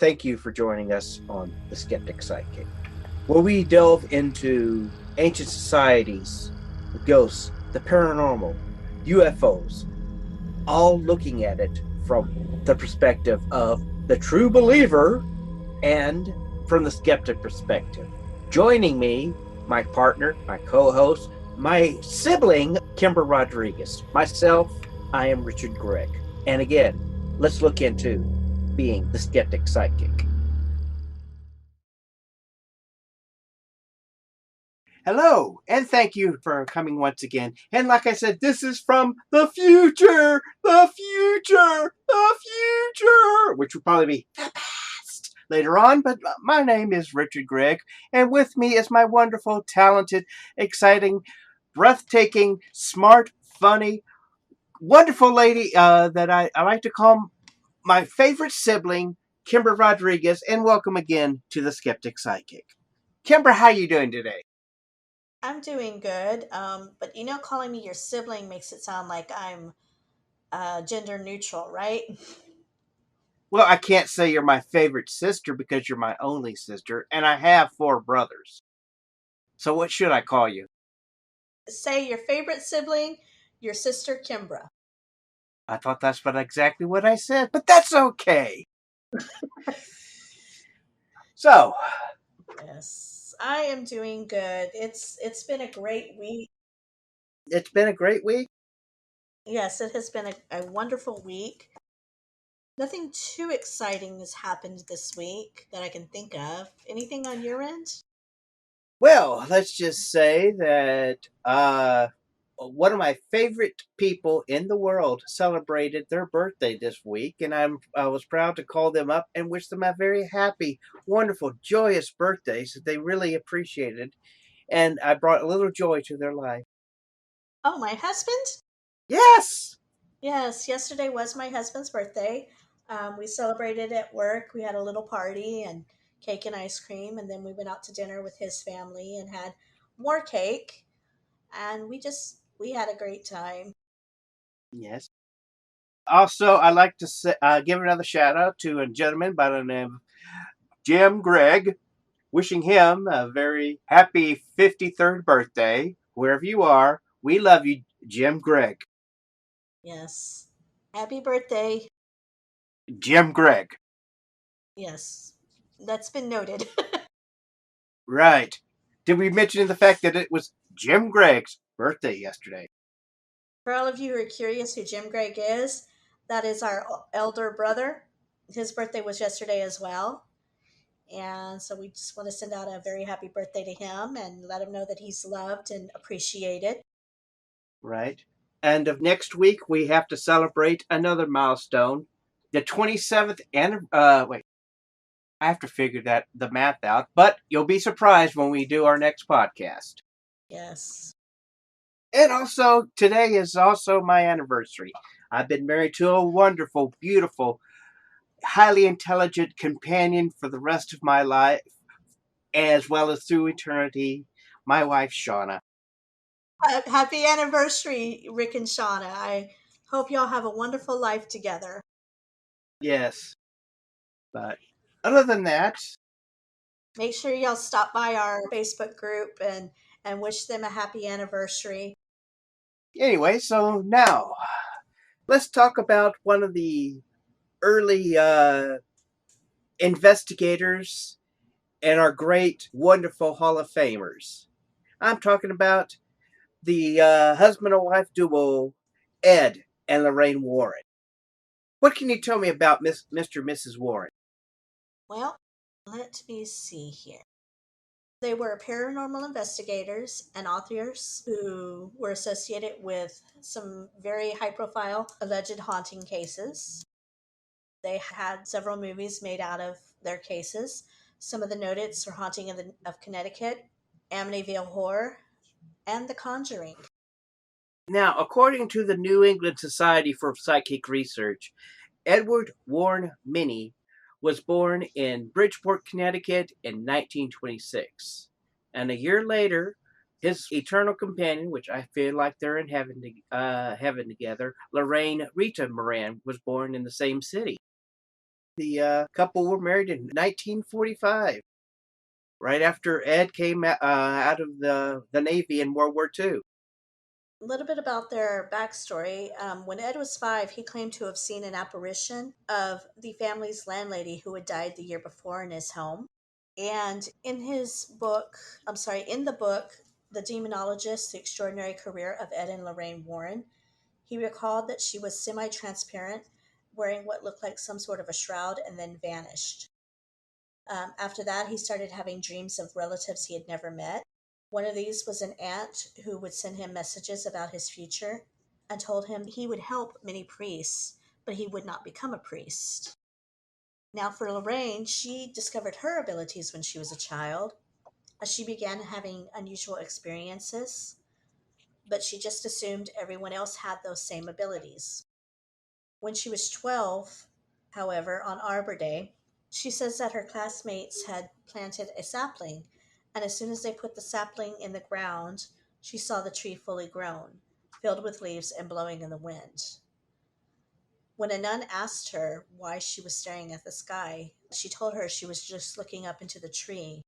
Thank you for joining us on The Skeptic Psychic, where we delve into ancient societies, ghosts, the paranormal, UFOs, all looking at it from the perspective of the true believer and from the skeptic perspective. Joining me, my partner, my co-host, my sibling, Kimber Rodriguez. Myself, I am Richard Gregg. And again, let's look into being the skeptic psychic. Hello, and thank you for coming once again. And like I said, this is from the future, which will probably be the past later on. But my name is Richard Gregg, and with me is my wonderful, talented, exciting, breathtaking, smart, funny, wonderful lady that I like to call my favorite sibling, Kimber Rodriguez, and welcome again to the Skeptic Psychic. Kimber, how you doing today? I'm doing good. But calling me your sibling makes it sound like I'm gender neutral, right? Well, I can't say you're my favorite sister because you're my only sister, and I have four brothers. So what should I call you? Say your favorite sibling, your sister Kimbra. I thought that's exactly what I said, but that's okay. So, Yes, I am doing good. It's been a great week. it's been a great week. Yes, it has been a wonderful week. Nothing too exciting has happened this week that I can think of. Anything on your end? Well, let's just say that one of my favorite people in the world celebrated their birthday this week, and I was proud to call them up and wish them a very happy, wonderful, joyous birthday that they really appreciated, and I brought a little joy to their life. Oh, my husband? Yes. Yes, yesterday was my husband's birthday. We celebrated at work. We had a little party and cake and ice cream, and then we went out to dinner with his family and had more cake. And we had a great time. Yes. Also, I'd like to give another shout out to a gentleman by the name of Jim Gregg, wishing him a very happy 53rd birthday, wherever you are. We love you, Jim Gregg. Yes. Happy birthday. Jim Gregg. Yes. That's been noted. Right. Did we mention the fact that it was Jim Gregg's birthday yesterday? For all of you who are curious who Jim Gregg is, that is our elder brother. His birthday was yesterday as well. And so we just want to send out a very happy birthday to him and let him know that he's loved and appreciated. Right. And of next week, we have to celebrate another milestone, the 27th and wait, I have to figure the math out, but you'll be surprised when we do our next podcast. Yes. And also, today is also my anniversary. I've been married to a wonderful, beautiful, highly intelligent companion for the rest of my life, as well as through eternity, my wife, Shauna. Happy anniversary, Rick and Shauna. I hope y'all have a wonderful life together. Yes. But other than that, Make sure y'all stop by our Facebook group and wish them a happy anniversary. anyway, so now let's talk about one of the early investigators and our great, wonderful Hall of Famers. I'm talking about the husband and wife duo, Ed and Lorraine Warren. What can you tell me about Mr. and Mrs. Warren? Well, let me see here. They were paranormal investigators and authors who were associated with some very high profile alleged haunting cases. They had several movies made out of their cases. Some of the noted are Haunting of Connecticut, Amityville Horror, and The Conjuring. Now, according to the New England Society for Psychic Research, Edward Warren Minnie was born in Bridgeport, Connecticut in 1926. And a year later, his eternal companion, which I feel like they're in heaven together, Lorraine Rita Moran, was born in the same city. The couple were married in 1945, right after Ed came out of the Navy in World War II. A little bit about their backstory. When Ed was 5, he claimed to have seen an apparition of the family's landlady who had died the year before in his home. And in the book, The Demonologists, The Extraordinary Career of Ed and Lorraine Warren, he recalled that she was semi transparent, wearing what looked like some sort of a shroud, and then vanished. After that, he started having dreams of relatives he had never met. One of these was an aunt who would send him messages about his future and told him he would help many priests, but he would not become a priest. Now, for Lorraine, she discovered her abilities when she was a child. She began having unusual experiences, but she just assumed everyone else had those same abilities. When she was 12, however, on Arbor Day, she says that her classmates had planted a sapling, and as soon as they put the sapling in the ground, she saw the tree fully grown, filled with leaves and blowing in the wind. When a nun asked her why she was staring at the sky, she told her she was just looking up into the tree.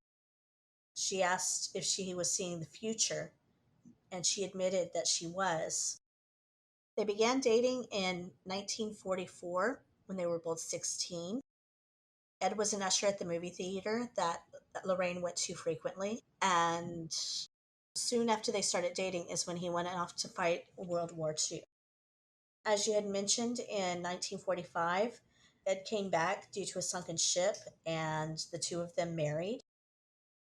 She asked if she was seeing the future, and she admitted that she was. They began dating in 1944 when they were both 16. Ed was an usher at the movie theater that Lorraine went to frequently. And soon after they started dating is when he went off to fight World War II. As you had mentioned, in 1945, Ed came back due to a sunken ship, and the two of them married.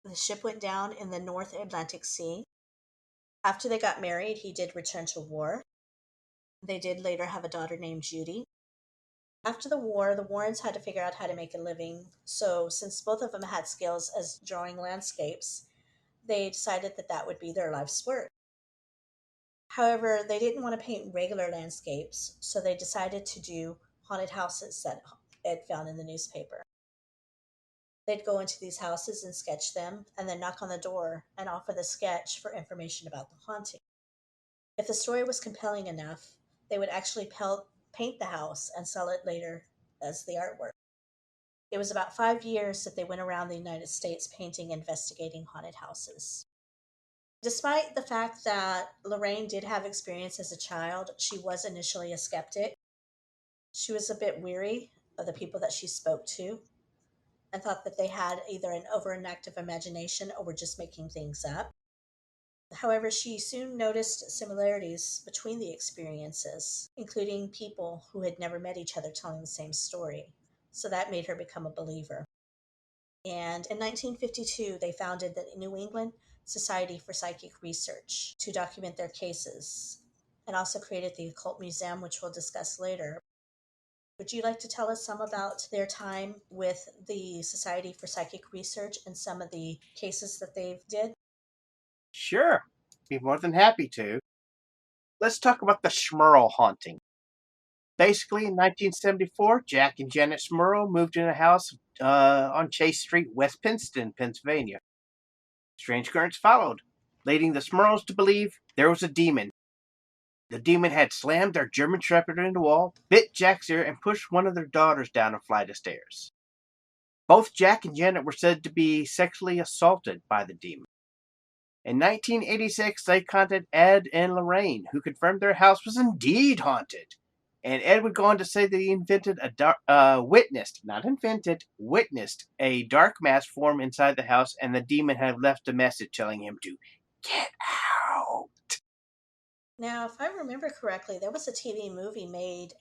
The ship went down in the North Atlantic Sea. After they got married, he did return to war. They did later have a daughter named Judy. After the war, the Warrens had to figure out how to make a living. So, since both of them had skills as drawing landscapes, they decided that that would be their life's work. However, they didn't want to paint regular landscapes, so they decided to do haunted houses that Ed found in the newspaper. They'd go into these houses and sketch them, and then knock on the door and offer the sketch for information about the haunting. If the story was compelling enough, they would actually paint the house and sell it later as the artwork. It was about 5 years that they went around the United States painting and investigating haunted houses. Despite the fact that Lorraine did have experience as a child, she was initially a skeptic. She was a bit weary of the people that she spoke to and thought that they had either an overactive imagination or were just making things up. However, she soon noticed similarities between the experiences, including people who had never met each other telling the same story. So that made her become a believer. And in 1952, they founded the New England Society for Psychic Research to document their cases, and also created the Occult Museum, which we'll discuss later. Would you like to tell us some about their time with the Society for Psychic Research and some of the cases that they did? Sure, be more than happy to. Let's talk about the Schmurl haunting. Basically, in 1974, Jack and Janet Schmurl moved in a house on Chase Street, West Princeton, Pennsylvania. Strange occurrence followed, leading the Schmurls to believe there was a demon. The demon had slammed their German Shepherd into the wall, bit Jack's ear, and pushed one of their daughters down a flight of stairs. Both Jack and Janet were said to be sexually assaulted by the demon. In 1986, they contacted Ed and Lorraine, who confirmed their house was indeed haunted. And Ed would go on to say that he witnessed a dark mass form inside the house, and the demon had left a message telling him to get out. Now, if I remember correctly, there was a TV movie made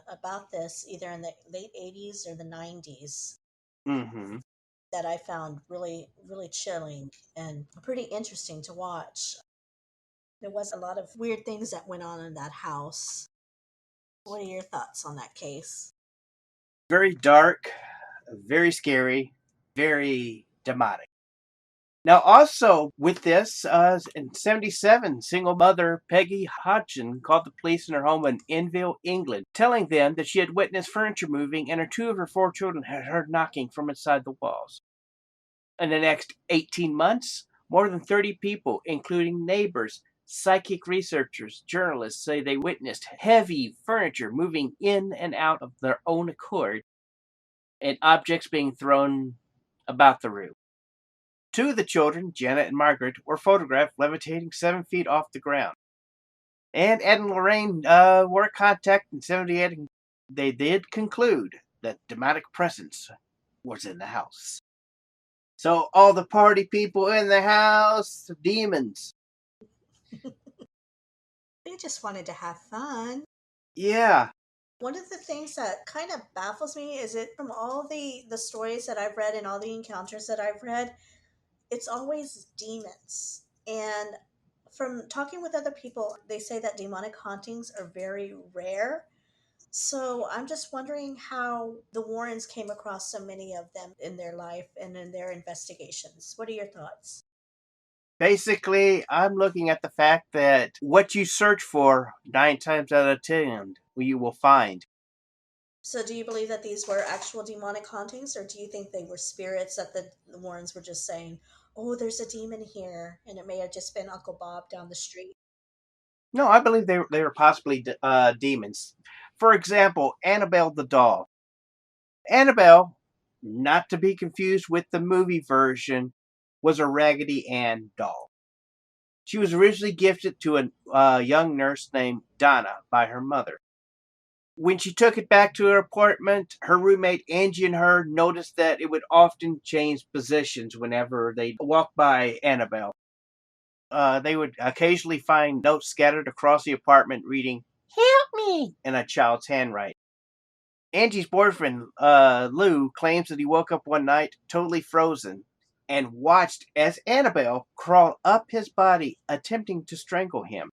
about this either in the late 80s or the 90s Mm-hmm. that I found really, really chilling and pretty interesting to watch. There was a lot of weird things that went on in that house. What are your thoughts on that case? Very dark, very scary, very demonic. Now, also with this, in 77, single mother Peggy Hodgson called the police in her home in Enfield, England, telling them that she had witnessed furniture moving and two of her four children had heard knocking from inside the walls. In the next 18 months, more than 30 people, including neighbors, psychic researchers, journalists, say they witnessed heavy furniture moving in and out of their own accord. and objects being thrown about the room. Two of the children, Janet and Margaret, were photographed levitating 7 feet off the ground. And Ed and Lorraine were contacted in 78, and they did conclude that demonic presence was in the house. So all the party people in the house, demons. They just wanted to have fun. Yeah. One of the things that kind of baffles me is it from all the stories that I've read and all the encounters that I've read, it's always demons. And from talking with other people, they say that demonic hauntings are very rare. So I'm just wondering how the Warrens came across so many of them in their life and in their investigations. What are your thoughts? Basically, I'm looking at the fact that what you search for, 9 times out of 10, you will find. So do you believe that these were actual demonic hauntings, or do you think they were spirits that the Warrens were just saying, oh, there's a demon here, and it may have just been Uncle Bob down the street? No, I believe they were possibly demons. For example, Annabelle the doll. Annabelle, not to be confused with the movie version, was a Raggedy Ann doll. She was originally gifted to a young nurse named Donna by her mother. When she took it back to her apartment, her roommate Angie and her noticed that it would often change positions whenever they walked by Annabelle. They would occasionally find notes scattered across the apartment reading, "Help me," in a child's handwriting. Angie's boyfriend, Lou, claims that he woke up one night totally frozen and watched as Annabelle crawled up his body, attempting to strangle him.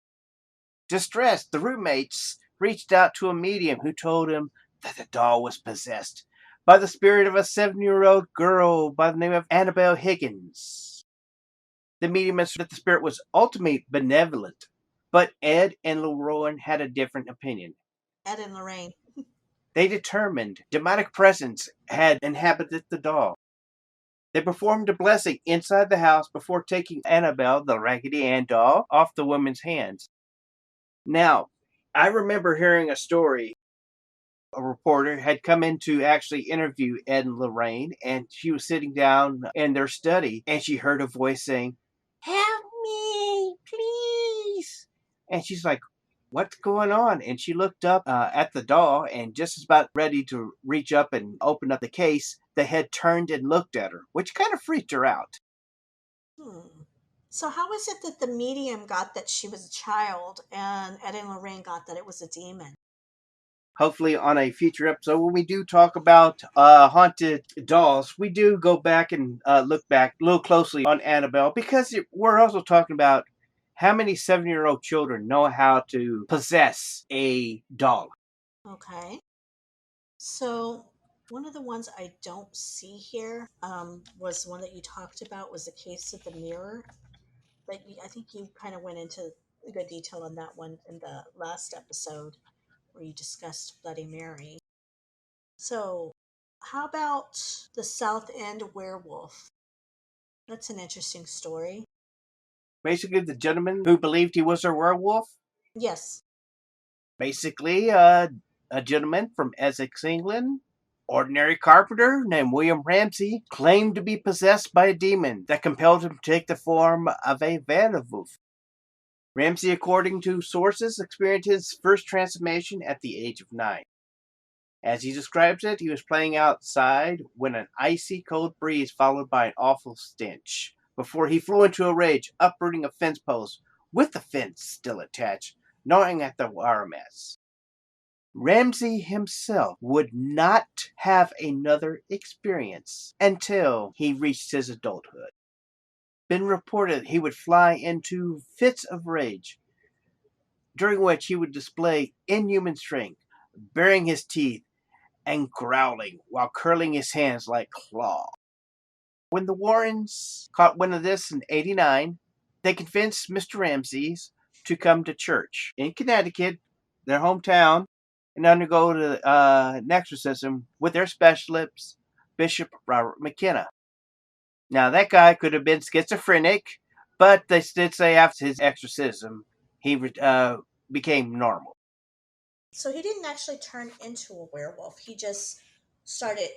Distressed, the roommates reached out to a medium who told him that the doll was possessed by the spirit of a 7-year-old girl by the name of Annabelle Higgins. The medium said that the spirit was ultimately benevolent, but Ed and Lorraine had a different opinion. Ed and Lorraine. They determined demonic presence had inhabited the doll. They performed a blessing inside the house before taking Annabelle, the Raggedy Ann doll, off the woman's hands. Now, I remember hearing a story. A reporter had come in to actually interview Ed and Lorraine, and she was sitting down in their study, and she heard a voice saying, "Help me, please." And she's like, "What's going on?" And she looked up at the doll, and just as about ready to reach up and open up the case, the head turned and looked at her, which kind of freaked her out. Hmm. So how is it that the medium got that she was a child and Ed and Lorraine got that it was a demon? Hopefully, on a future episode, when we do talk about haunted dolls, we do go back and look back a little closely on Annabelle, because we're also talking about how many 7-year-old children know how to possess a doll. Okay. So one of the ones I don't see here was one that you talked about was the case of the mirror. I think you kind of went into good detail on that one in the last episode where you discussed Bloody Mary. So how about the South End werewolf? That's an interesting story. Basically, the gentleman who believed he was a werewolf, Yes. basically a gentleman from Essex, England, ordinary carpenter named William Ramsay, claimed to be possessed by a demon that compelled him to take the form of a werewolf. Ramsay, according to sources, experienced his first transformation at the age of 9. As he describes it, he was playing outside when an icy cold breeze followed by an awful stench, before he flew into a rage, uprooting a fence post with the fence still attached, gnawing at the wire mats. Ramsay himself would not have another experience until he reached his adulthood. Been reported he would fly into fits of rage, during which he would display inhuman strength, baring his teeth and growling while curling his hands like claws. When the Warrens caught wind of this in '89, they convinced Mr. Ramses to come to church in Connecticut, their hometown, and undergo an exorcism with their specialist, Bishop Robert McKenna. Now, that guy could have been schizophrenic, but they did say after his exorcism, he became normal. So he didn't actually turn into a werewolf. He just started.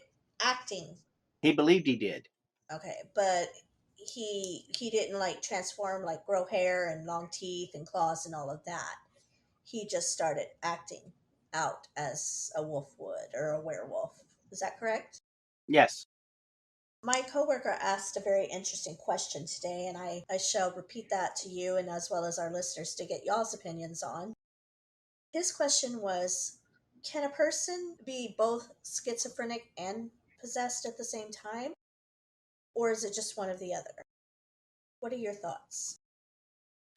acting. He believed he did. Okay, but he didn't like transform, like grow hair and long teeth and claws and all of that. He just started acting out as a wolf would, or a werewolf. Is that correct? Yes. My coworker asked a very interesting question today, and I shall repeat that to you and as well as our listeners to get y'all's opinions on. His question was, can a person be both schizophrenic and possessed at the same time, or is it just one or the other? What are your thoughts?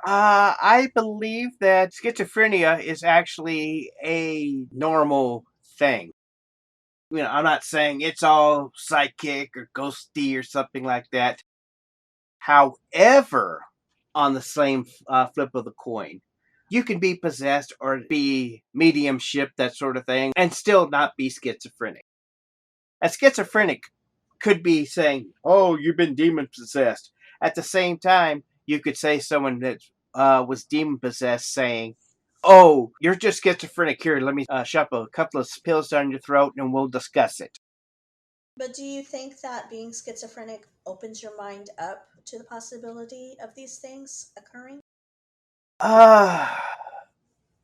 I believe that schizophrenia is actually a normal thing. I'm not saying it's all psychic or ghosty or something like that. However, on the same flip of the coin, you can be possessed or be mediumship, that sort of thing, and still not be schizophrenic. A schizophrenic could be saying, "Oh, you've been demon possessed." At the same time, you could say someone that was demon possessed saying, "Oh, you're just schizophrenic. Here, let me shove a couple of pills down your throat, and we'll discuss it." But do you think that being schizophrenic opens your mind up to the possibility of these things occurring? Uh,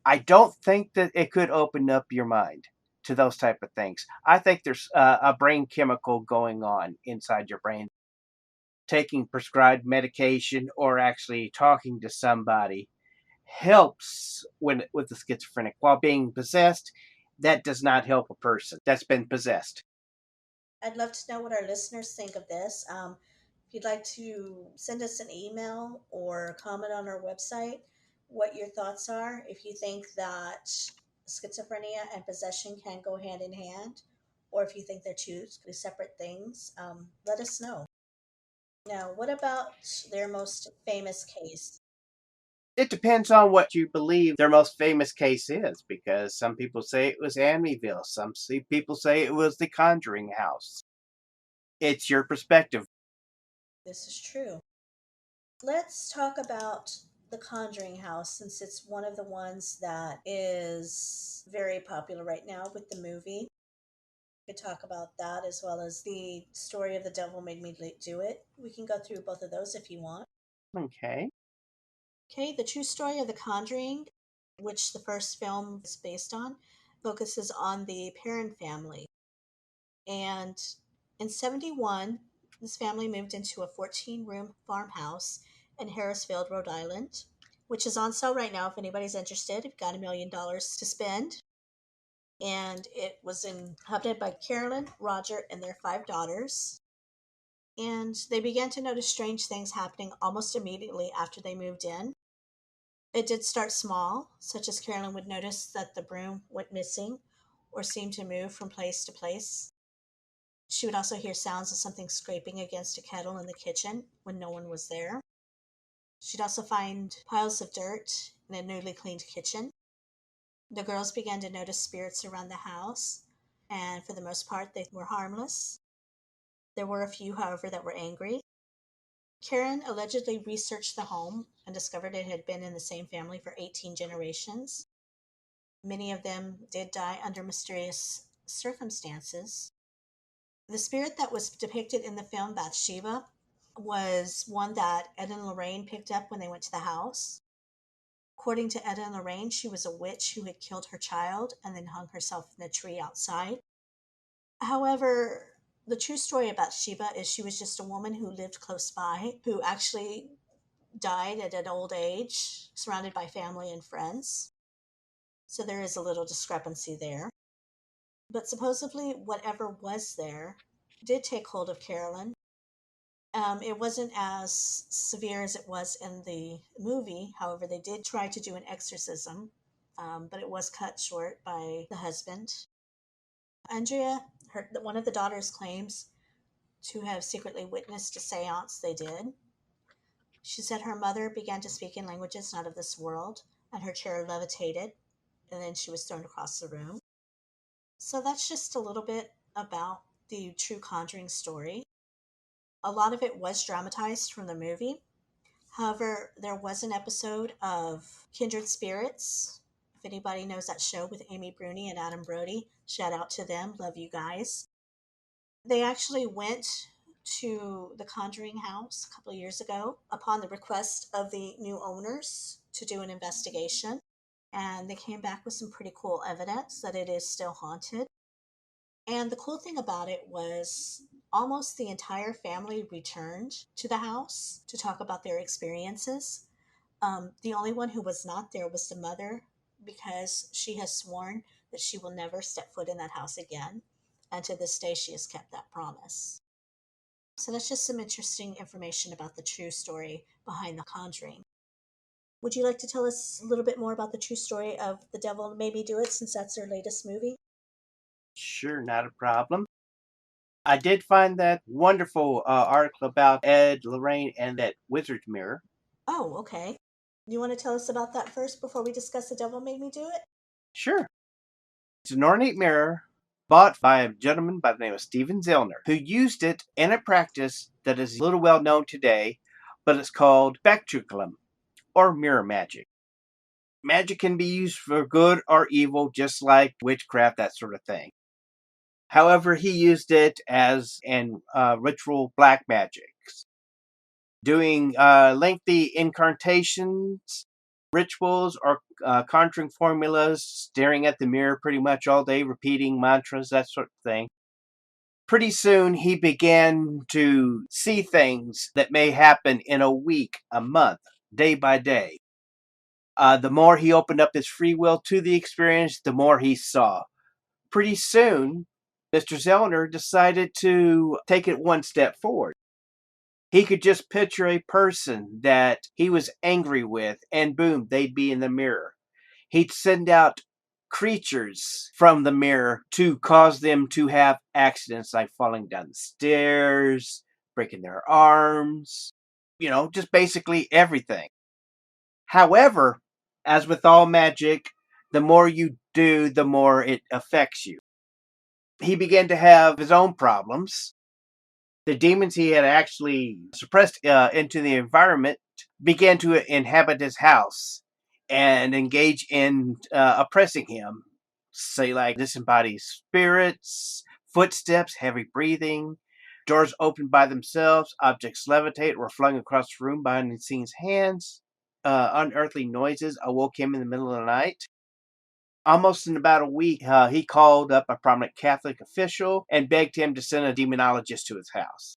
I don't think that it could open up your mind to those type of things. I think there's a brain chemical going on inside your brain. Taking prescribed medication or actually talking to somebody helps when with the schizophrenic. While being possessed, that does not help a person that's been possessed. I'd love to know what our listeners think of this. If you'd like to send us an email or comment on our website, what your thoughts are, if you think that schizophrenia and possession can go hand in hand, or if you think they're two separate things, let us know. Now, what about their most famous case? It depends on what you believe their most famous case is, because some people say it was Amityville, people say it was the Conjuring house. It's your perspective. This is true. Let's talk about the Conjuring house since it's one of the ones that is very popular right now with the movie. We could talk about that as well as the story of the devil made me do it. We can go through both of those if you want. Okay. Okay, the true story of the Conjuring, which the first film is based on, focuses on the Perron family. And in 71, this family moved into a 14-room farmhouse in Harrisfield, Rhode Island, which is on sale right now if anybody's interested. You've got $1 million to spend. And it was inhabited by Carolyn, Roger, and their 5 daughters. And they began to notice strange things happening almost immediately after they moved in. It did start small, such as Carolyn would notice that the broom went missing or seemed to move from place to place. She would also hear sounds of something scraping against a kettle in the kitchen when no one was there. She'd also find piles of dirt in a newly cleaned kitchen. The girls began to notice spirits around the house, and for the most part, they were harmless. There were a few, however, that were angry. Karen allegedly researched the home and discovered it had been in the same family for 18 generations. Many of them did die under mysterious circumstances. The spirit that was depicted in the film Bathsheba was one that Ed and Lorraine picked up when they went to the house. According to Ed and Lorraine, she was a witch who had killed her child and then hung herself in a tree outside. However, the true story about Sheba is she was just a woman who lived close by, who actually died at an old age, surrounded by family and friends. So there is a little discrepancy there. But supposedly, whatever was there did take hold of Carolyn. It wasn't as severe as it was in the movie. However, they did try to do an exorcism, but it was cut short by the husband. Andrea, one of the daughters, claims to have secretly witnessed a seance they did. She said her mother began to speak in languages not of this world, and her chair levitated, and then she was thrown across the room. So that's just a little bit about the true Conjuring story. A lot of it was dramatized from the movie. However, there was an episode of Kindred Spirits. If anybody knows that show with Amy Bruni and Adam Brody, shout out to them. Love you guys. They actually went to the Conjuring house a couple of years ago upon the request of the new owners to do an investigation. And they came back with some pretty cool evidence that it is still haunted. And the cool thing about it was almost the entire family returned to the house to talk about their experiences. The only one who was not there was the mother because she has sworn that she will never step foot in that house again. And to this day, she has kept that promise. So that's just some interesting information about the true story behind The Conjuring. Would you like to tell us a little bit more about the true story of The Devil Made Me Do It since that's their latest movie? Sure, not a problem. I did find that wonderful article about Ed, Lorraine, and that wizard mirror. Oh, okay. You want to tell us about that first before we discuss The Devil Made Me Do It? Sure. It's an ornate mirror bought by a gentleman by the name of Stephen Zellner, who used it in a practice that is little well known today, but it's called spectricum, or mirror magic. Magic can be used for good or evil, just like witchcraft, that sort of thing. However, he used it as in ritual black magic, doing lengthy incantations, rituals, or conjuring formulas, staring at the mirror pretty much all day, repeating mantras, that sort of thing. Pretty soon, he began to see things that may happen in a week, a month, day by day. The more he opened up his free will to the experience, the more he saw. Pretty soon, Mr. Zellner decided to take it one step forward. He could just picture a person that he was angry with, and boom, they'd be in the mirror. He'd send out creatures from the mirror to cause them to have accidents like falling down the stairs, breaking their arms, just basically everything. However, as with all magic, the more you do, the more it affects you. He began to have his own problems. The demons he had actually suppressed into the environment began to inhabit his house and engage in oppressing him. Say, like disembodied spirits, footsteps, heavy breathing, doors opened by themselves, objects levitate or flung across the room behind the scenes hands. Unearthly noises awoke him in the middle of the night. Almost in about a week, he called up a prominent Catholic official and begged him to send a demonologist to his house.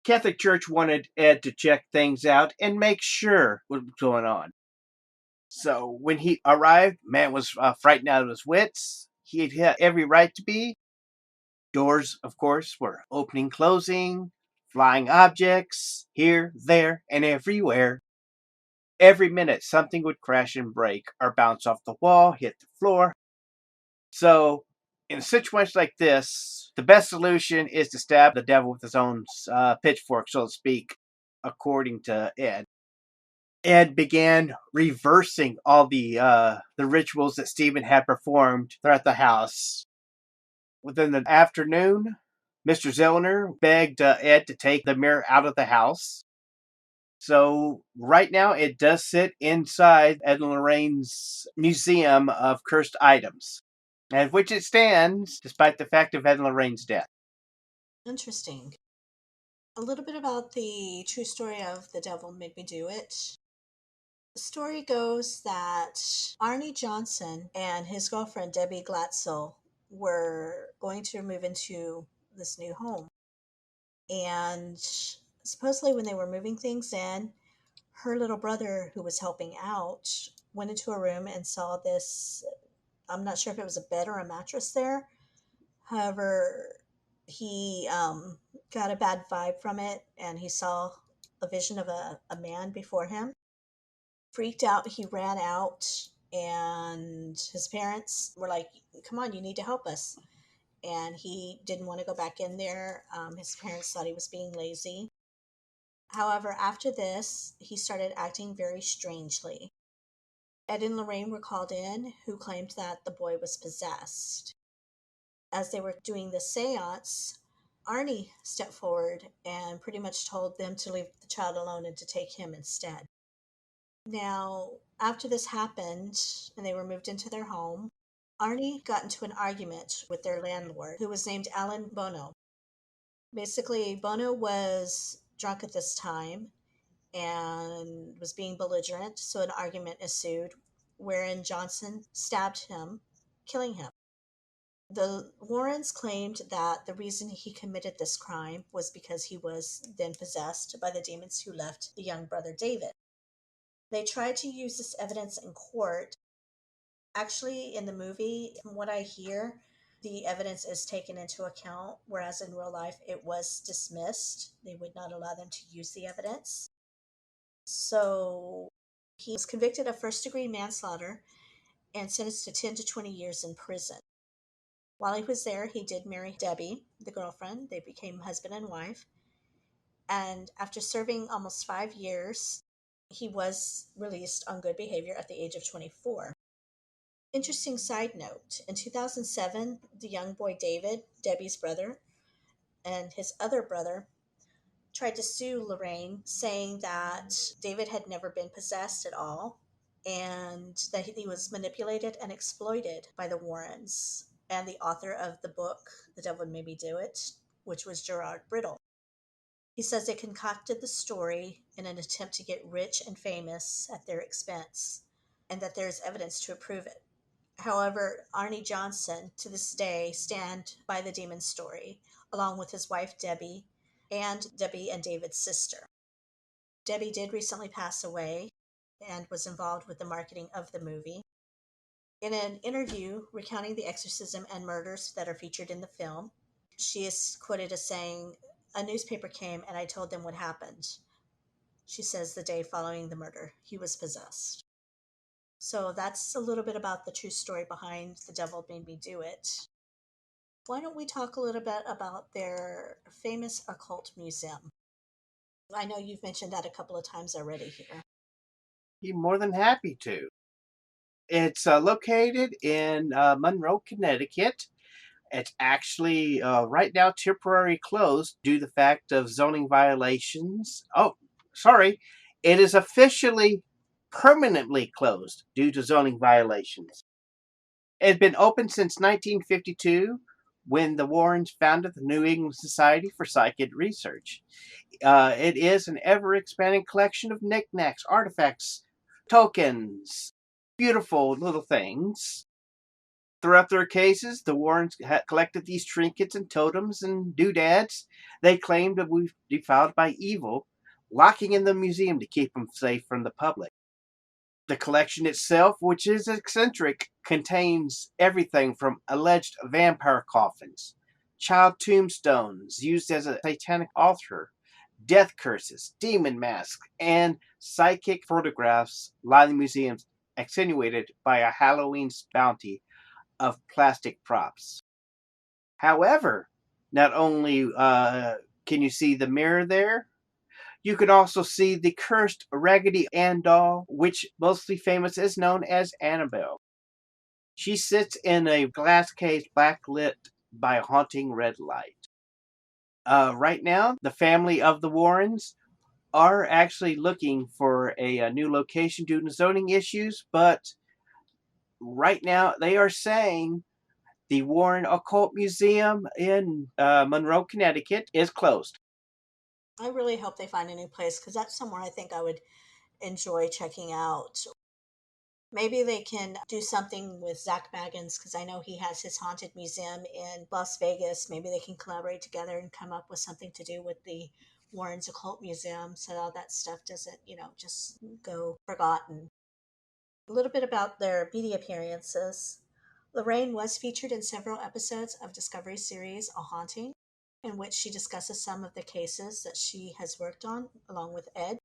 Catholic Church wanted Ed to check things out and make sure what was going on. So when he arrived, man was frightened out of his wits. He had every right to be. Doors, of course, were opening, closing, flying objects here, there, and everywhere. Every minute, something would crash and break or bounce off the wall, hit the floor. So, in a situation like this, the best solution is to stab the devil with his own pitchfork, so to speak, according to Ed. Ed began reversing all the rituals that Stephen had performed throughout the house. Within the afternoon, Mr. Zellner begged Ed to take the mirror out of the house. So right now it does sit inside Ed and Lorraine's Museum of Cursed Items, at which it stands despite the fact of Ed and Lorraine's death. Interesting. A little bit about the true story of The Devil Made Me Do It. The story goes that Arnie Johnson and his girlfriend Debbie Glatzel were going to move into this new home. And supposedly, when they were moving things in, her little brother, who was helping out, went into a room and saw this. I'm not sure if it was a bed or a mattress there. However, he got a bad vibe from it and he saw a vision of a man before him. Freaked out, he ran out, and his parents were like, "Come on, you need to help us." And he didn't want to go back in there. His parents thought he was being lazy. However, after this, he started acting very strangely. Ed and Lorraine were called in, who claimed that the boy was possessed. As they were doing the seance, Arnie stepped forward and pretty much told them to leave the child alone and to take him instead. Now, after this happened and they were moved into their home, Arnie got into an argument with their landlord, who was named Alan Bono. Basically, Bono was drunk at this time and was being belligerent, so an argument ensued wherein Johnson stabbed him, killing him. The Warrens claimed that the reason he committed this crime was because he was then possessed by the demons who left the young brother David. They tried to use this evidence in court. Actually, in the movie, from what I hear, the evidence is taken into account, whereas in real life it was dismissed. They would not allow them to use the evidence. So he was convicted of first degree manslaughter and sentenced to 10 to 20 years in prison. While he was there, he did marry Debbie, the girlfriend. They became husband and wife. And after serving almost 5 years, he was released on good behavior at the age of 24. Interesting side note, in 2007, the young boy David, Debbie's brother, and his other brother tried to sue Lorraine, saying that David had never been possessed at all and that he was manipulated and exploited by the Warrens and the author of the book, The Devil Made Me Do It, which was Gerard Brittle. He says they concocted the story in an attempt to get rich and famous at their expense, and that there is evidence to prove it. However, Arnie Johnson, to this day, stand by the demon story, along with his wife Debbie and David's sister. Debbie did recently pass away and was involved with the marketing of the movie. In an interview recounting the exorcism and murders that are featured in the film, she is quoted as saying, "A newspaper came and I told them what happened." She says the day following the murder, he was possessed. So that's a little bit about the true story behind The Devil Made Me Do It. Why don't we talk a little bit about their famous occult museum? I know you've mentioned that a couple of times already here. Be more than happy to. It's located in Monroe, Connecticut. It's actually right now temporarily closed due to the fact of zoning violations. Oh, sorry. It is officially permanently closed due to zoning violations. It had been open since 1952 when the Warrens founded the New England Society for Psychic Research. It is an ever expanding collection of knickknacks, artifacts, tokens, beautiful little things. Throughout their cases, the Warrens had collected these trinkets and totems and doodads they claimed to be defiled by evil, locking in the museum to keep them safe from the public. The collection itself, which is eccentric, contains everything from alleged vampire coffins, child tombstones used as a satanic altar, death curses, demon masks, and psychic photographs line the museums, accentuated by a Halloween's bounty of plastic props. However, not only can you see the mirror there, you can also see the cursed Raggedy Ann doll, which mostly famous is known as Annabelle. She sits in a glass case backlit by a haunting red light. Right now, the family of the Warrens are actually looking for a new location due to zoning issues, but right now they are saying the Warren Occult Museum in Monroe, Connecticut is closed. I really hope they find a new place because that's somewhere I think I would enjoy checking out. Maybe they can do something with Zach Baggins because I know he has his haunted museum in Las Vegas. Maybe they can collaborate together and come up with something to do with the Warren's Occult Museum so all that stuff doesn't, just go forgotten. A little bit about their media appearances. Lorraine was featured in several episodes of Discovery series A Haunting, in which she discusses some of the cases that she has worked on along with Ed.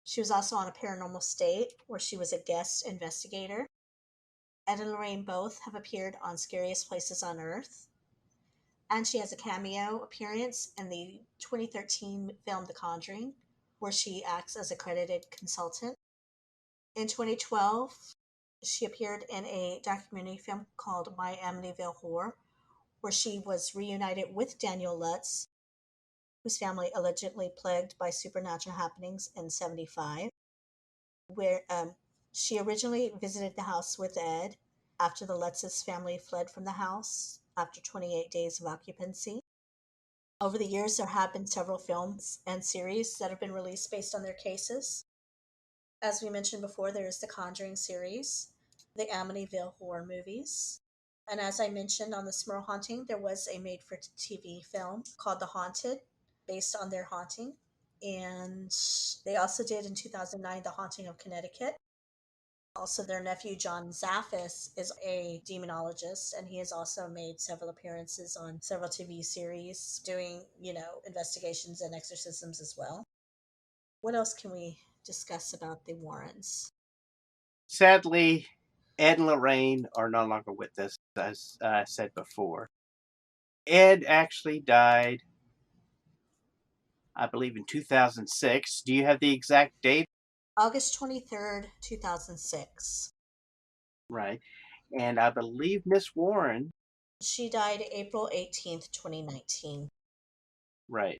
She was also on A Paranormal State, where she was a guest investigator. Ed and Lorraine both have appeared on Scariest Places on Earth. And she has a cameo appearance in the 2013 film The Conjuring, where she acts as a credited consultant. In 2012, she appeared in a documentary film called My Amityville Horror, where she was reunited with Daniel Lutz, whose family allegedly plagued by supernatural happenings in 1975, where she originally visited the house with Ed after the Lutz's family fled from the house after 28 days of occupancy. Over the years, there have been several films and series that have been released based on their cases. As we mentioned before, there's the Conjuring series, the Amityville horror movies. And as I mentioned on the Smurl haunting, there was a made for TV film called The Haunted, based on their haunting. And they also did in 2009 The Haunting of Connecticut. Also, their nephew John Zaffis is a demonologist, and he has also made several appearances on several TV series, doing, investigations and exorcisms as well. What else can we discuss about the Warrens? Sadly, Ed and Lorraine are no longer with us, as I said before. Ed actually died, I believe, in 2006. Do you have the exact date? August 23rd, 2006. Right. And I believe Miss Warren, She died April 18th, 2019. right.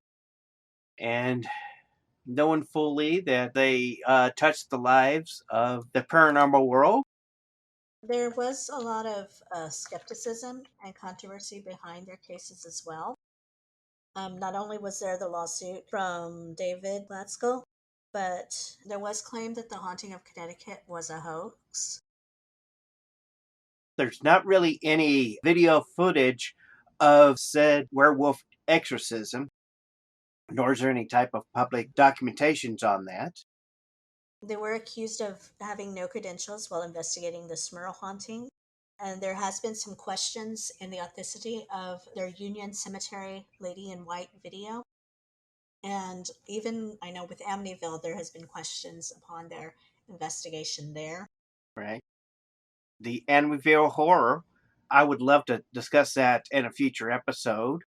And knowing fully that they touched the lives of the paranormal world. There was a lot of skepticism and controversy behind their cases as well. Not only was there the lawsuit from David Glatskill, but there was claim that the haunting of Connecticut was a hoax. There's not really any video footage of said werewolf exorcism, nor is there any type of public documentations on that. They were accused of having no credentials while investigating the Smurl haunting, and there has been some questions in the authenticity of their Union Cemetery Lady in White video. And even I know with Amityville, there has been questions upon their investigation there. Right. The Unveiling horror, I would love to discuss that in a future episode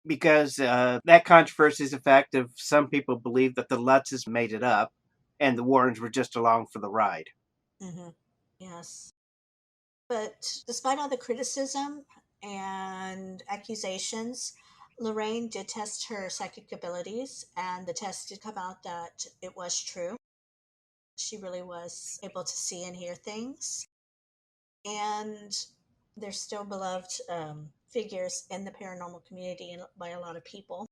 because that controversy is the fact of some people believe that the Lutzes made it up and the Warrens were just along for the ride. Hmm. Yes. But despite all the criticism and accusations, Lorraine did test her psychic abilities, and the test did come out that it was true. She really was able to see and hear things. And they're still beloved figures in the paranormal community and by a lot of people.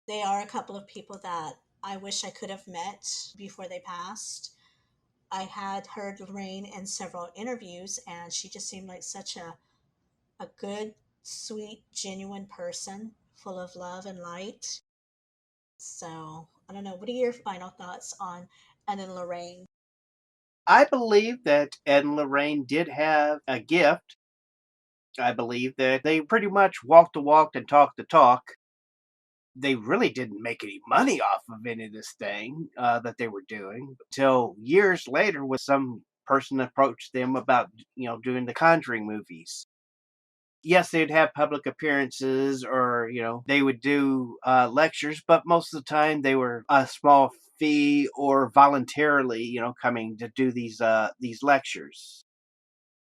They are a couple of people that I wish I could have met before they passed. I had heard Lorraine in several interviews, and she just seemed like such a good, sweet, genuine person, full of love and light. So, I don't know. What are your final thoughts on Ed and Lorraine? I believe that Ed and Lorraine did have a gift. I believe that they pretty much walked the walk and talked the talk. They really didn't make any money off of any of this thing that they were doing until years later when some person approached them about doing the Conjuring movies. Yes, they'd have public appearances or they would do lectures, but most of the time they were a small fee or voluntarily coming to do these lectures.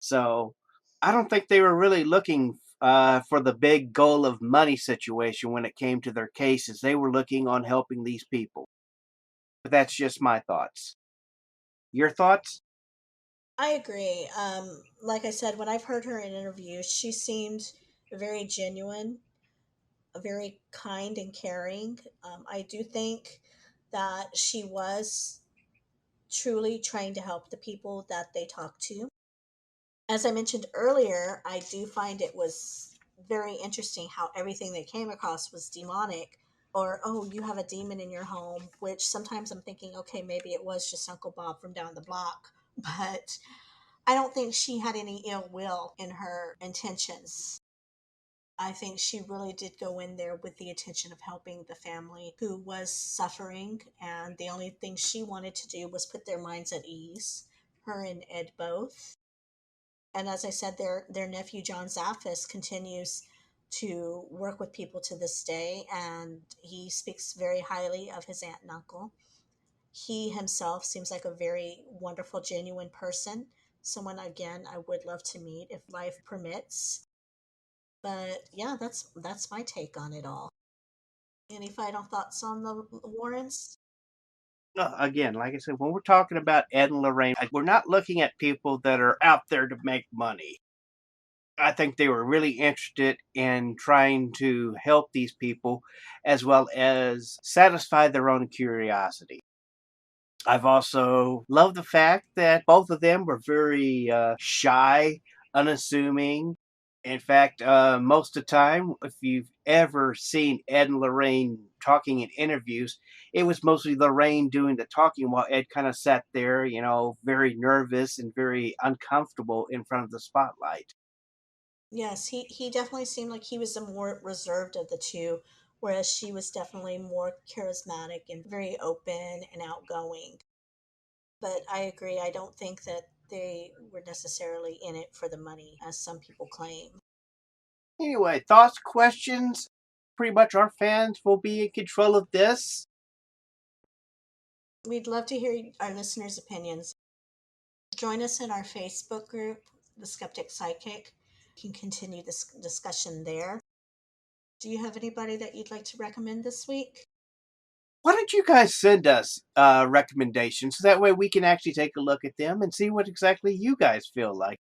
So I don't think they were really looking for the big goal of money situation when it came to their cases. They were looking on helping these people. But that's just my thoughts. Your thoughts? I agree. Like I said, when I've heard her in interviews, she seemed very genuine, very kind and caring. I do think that she was truly trying to help the people that they talked to. As I mentioned earlier, I do find it was very interesting how everything they came across was demonic. Or, oh, you have a demon in your home, which sometimes I'm thinking, okay, maybe it was just Uncle Bob from down the block. But I don't think she had any ill will in her intentions. I think she really did go in there with the intention of helping the family who was suffering, and the only thing she wanted to do was put their minds at ease, her and Ed both. And as I said, their nephew John Zaffis continues to work with people to this day, and he speaks very highly of his aunt and uncle. He himself seems like a very wonderful, genuine person. Someone again I would love to meet if life permits. But yeah, that's my take on it all. Any final thoughts on the Warrens? Again, like I said, when we're talking about Ed and Lorraine, we're not looking at people that are out there to make money. I think they were really interested in trying to help these people as well as satisfy their own curiosity. I've also loved the fact that both of them were very shy, unassuming. In fact, most of the time, if you've ever seen Ed and Lorraine talking in interviews, it was mostly Lorraine doing the talking while Ed kind of sat there, very nervous and very uncomfortable in front of the spotlight. Yes, he definitely seemed like he was the more reserved of the two, whereas she was definitely more charismatic and very open and outgoing. But I agree, I don't think that they were necessarily in it for the money, as some people claim. Anyway, thoughts, questions? Pretty much our fans will be in control of this. We'd love to hear our listeners' opinions. Join us in our Facebook group, The Skeptic Psychic. You can continue this discussion there. Do you have anybody that you'd like to recommend this week? Why don't you guys send us recommendations so that way we can actually take a look at them and see what exactly you guys feel like?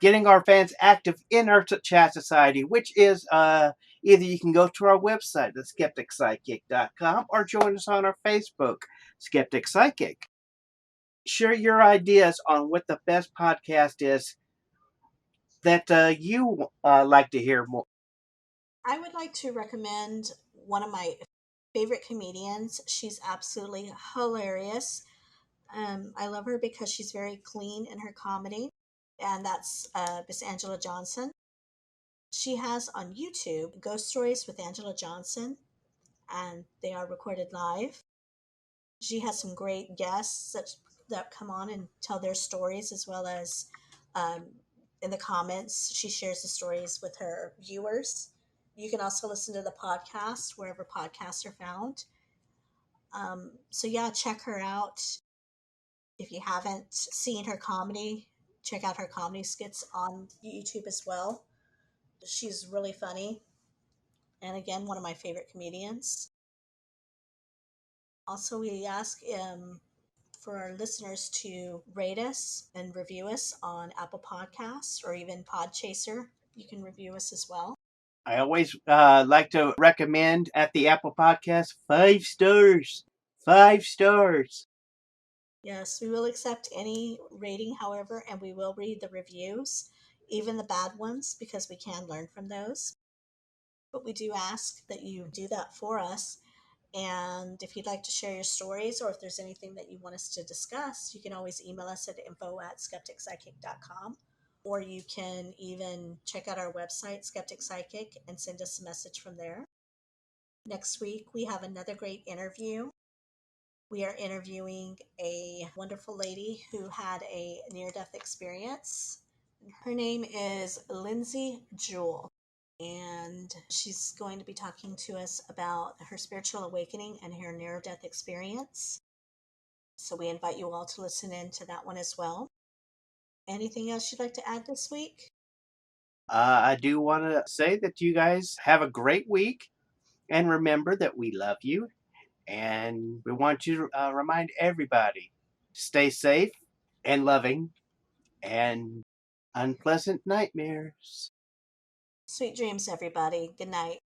Getting our fans active in our chat society, which is either you can go to our website, theskepticpsychic.com, or join us on our Facebook, Skeptic Psychic. Share your ideas on what the best podcast is that you like to hear more. I would like to recommend one of my favorite comedians. She's absolutely hilarious. I love her because she's very clean in her comedy, and that's Miss Angela Johnson. She has on YouTube Ghost Stories with Angela Johnson, and they are recorded live. She has some great guests that come on and tell their stories, as well as um, in the comments, she shares the stories with her viewers. You can also listen to the podcast wherever podcasts are found. So, yeah, check her out. If you haven't seen her comedy, check out her comedy skits on YouTube as well. She's really funny. And again, one of my favorite comedians. Also, we ask for our listeners to rate us and review us on Apple Podcasts or even Podchaser. You can review us as well. I always like to recommend at the Apple Podcast 5 stars. 5 stars. Yes, we will accept any rating, however, and we will read the reviews, even the bad ones, because we can learn from those. But we do ask that you do that for us. And if you'd like to share your stories or if there's anything that you want us to discuss, you can always email us at info@skepticpsychic.com. Or you can even check out our website, Skeptic Psychic, and send us a message from there. Next week, we have another great interview. We are interviewing a wonderful lady who had a near death experience. Her name is Lindsay Jewell, and she's going to be talking to us about her spiritual awakening and her near death experience. So we invite you all to listen in to that one as well. Anything else you'd like to add this week? I do want to say that you guys have a great week and remember that we love you and we want you to remind everybody to stay safe and loving and unpleasant nightmares. Sweet dreams, everybody. Good night.